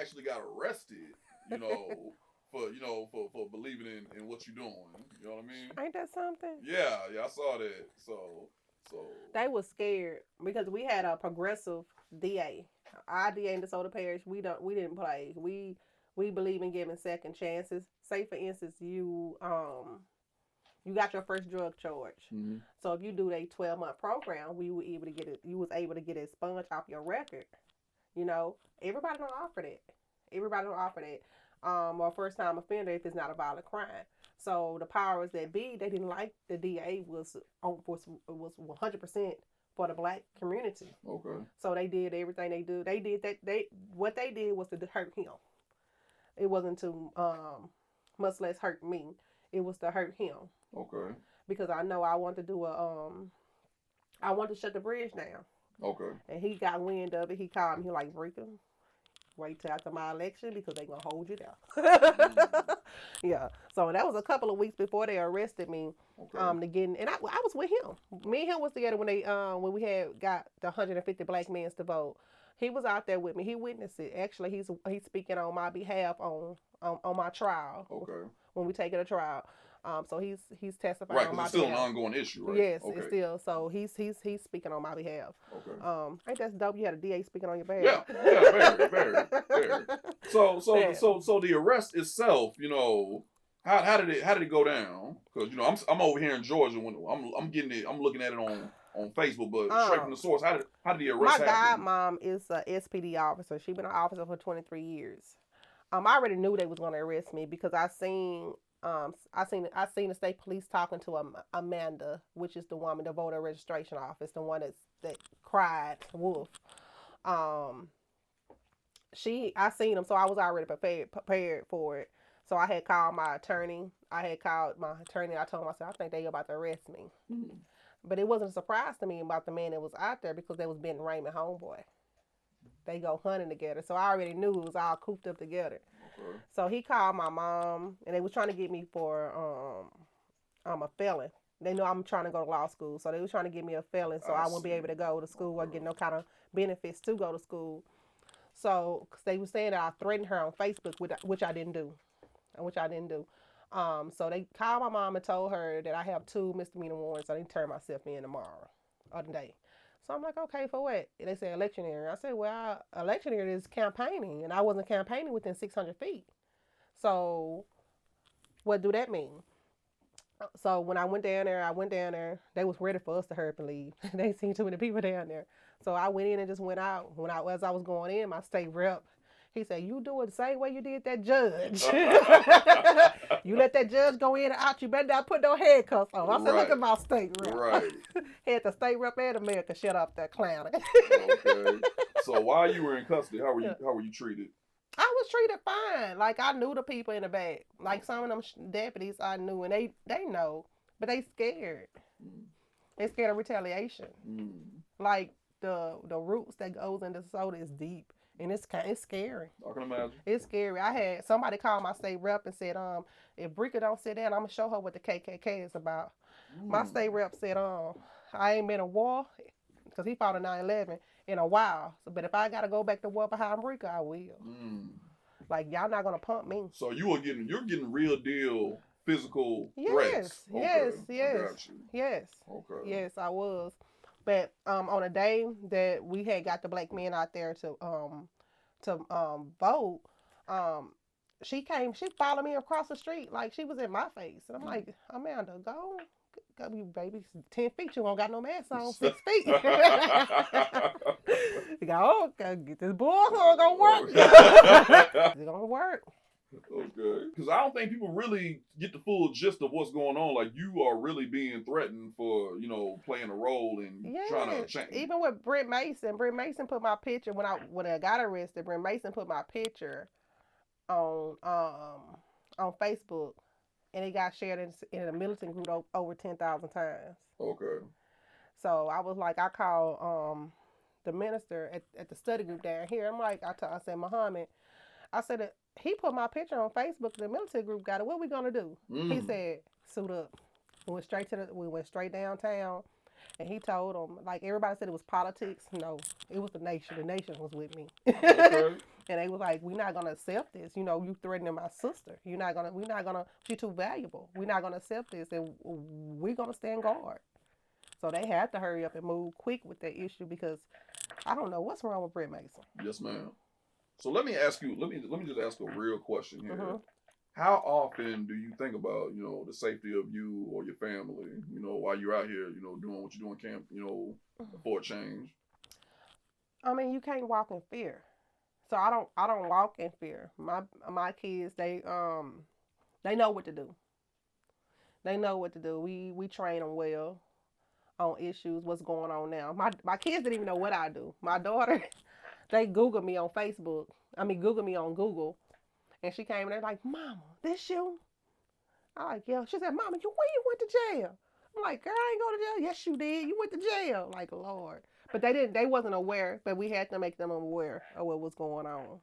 actually got arrested, you know, for believing in what you're doing. You know what I mean? Ain't that something? Yeah, I saw that. So They was scared because we had a progressive DA. Our DA in DeSoto Parish, we didn't play. We believe in giving second chances. Say for instance, you got your first drug charge. mm-hmm. So if you do a 12-month program, we were able to get it. You was able to get it sponged off your record. You know, everybody don't offer that. Everybody don't offer that. Or first time offender if it's not a violent crime. So the powers that be, they didn't like the DA was 100% for the black community. Okay. So they did everything they do. They did that. What they did was to hurt him. It wasn't to much less hurt me. It was to hurt him. Okay. Because I know I want to do I want to shut the bridge down. Okay. And he got wind of it. He called me. He like, Breka, wait till after my election because they gonna hold you down. Yeah. So that was a couple of weeks before they arrested me. Okay. And I was with him. Me and him was together when we had got the 150 black men to vote. He was out there with me. He witnessed it. Actually, he's speaking on my behalf on my trial. Okay. When we take it to trial. So he's testifying right, on my it's still behalf. an ongoing issue, right? Yes, okay. It's still. So he's speaking on my behalf. Okay. Ain't that dope? You had a DA speaking on your behalf. Yeah, very. So the arrest itself, you know, how did it go down? Because you know, I'm over here in Georgia when I'm getting it, I'm looking at it on Facebook, but straight from the source, how did the arrest happen? My godmom is a SPD officer. She's been an officer for 23 years. I already knew they was going to arrest me because I seen the state police talking to Amanda, which is the woman, the voter registration office, the one that cried wolf. I seen them, so I was already prepared for it. So I had called my attorney. I told him, I said, I think they about to arrest me. Mm-hmm. But it wasn't a surprise to me about the man that was out there because they was Ben Raymond homeboy. They go hunting together. So I already knew it was all cooped up together. Okay. So he called my mom, and they was trying to get me for I'm a felon. They know I'm trying to go to law school, so they was trying to get me a felon, so I wouldn't be able to go to school or get no kind of benefits to go to school. So, cause they were saying that I threatened her on Facebook, which I didn't do. So they called my mom and told her that I have 2 misdemeanor warrants. So I need to turn myself in tomorrow or today. So I'm like, okay, for what? And they said electioneering. I said, well, electioneering is campaigning, and I wasn't campaigning within 600 feet. So what do that mean? So when I went down there, they was ready for us to hurry up and leave. They seen too many people down there. So I went in and just went out. As I was going in, my state rep, he said, you do it the same way you did that judge. You let that judge go in and out, you better not put no handcuffs on. I said, look at my state rep. Right. Had the state rep and America shut up that clown. Okay. So while you were in custody, how were you treated? I was treated fine. Like, I knew the people in the back. Like, some of them deputies I knew, and they know, but they scared. They scared of retaliation. Like, the roots that goes into soda is deep, and it's scary. I can imagine. It's scary. I had somebody call my state rep and said, if Breka don't sit down, I'm gonna show her what the KKK is about. My state rep said, I ain't been in war, because he fought in 9/11 in a while. So, but if I gotta go back to war behind Breka, I will. Like, y'all not gonna pump me. So you're getting real deal physical threats. Yes. Okay. Yes, I was. But on a day that we had got the black men out there to vote, she followed me across the street like she was in my face, and I'm like, Amanda, go you baby, 10 feet, you won't got no mask on, 6 feet. You go, okay, get this bullhorn gonna work. It's gonna work. Okay. Because I don't think people really get the full gist of what's going on. Like, you are really being threatened for, you know, playing a role in trying to change. Even with Brent Mason put my picture when I got arrested. Brent Mason put my picture on Facebook, and it got shared in a militant group over 10,000 times. Okay. So I was like, I called the minister at the study group down here. I'm like, I said, Muhammad, I said that he put my picture on Facebook. The military group got it. What we gonna do? He said, suit up. We went straight downtown, and he told them, like, everybody said it was politics. No, it was the nation. The nation was with me. Okay. And they was like, we're not gonna accept this. You know, you threatening my sister. We're not gonna, she's too valuable. We're not gonna accept this, and we're gonna stand guard. So they had to hurry up and move quick with that issue because I don't know what's wrong with Brett Mason. Yes, ma'am. So let me ask you. Let me just ask a real question here. Mm-hmm. How often do you think about, you know, the safety of you or your family, you know, while you're out here, you know, doing what you're doing, camp, you know, for a change? I mean, you can't walk in fear. So I don't walk in fear. My kids, they know what to do. They know what to do. We train them well on issues, what's going on now. My kids didn't even know what I do. My daughter, they Google me on Facebook. Google me on Google. And she came and they're like, Mama, this you? I like, yeah. She said, Mama, when you went to jail? I'm like, girl, I ain't go to jail. Yes, you did. You went to jail. Like, Lord. But they wasn't aware, but we had to make them aware of what was going on.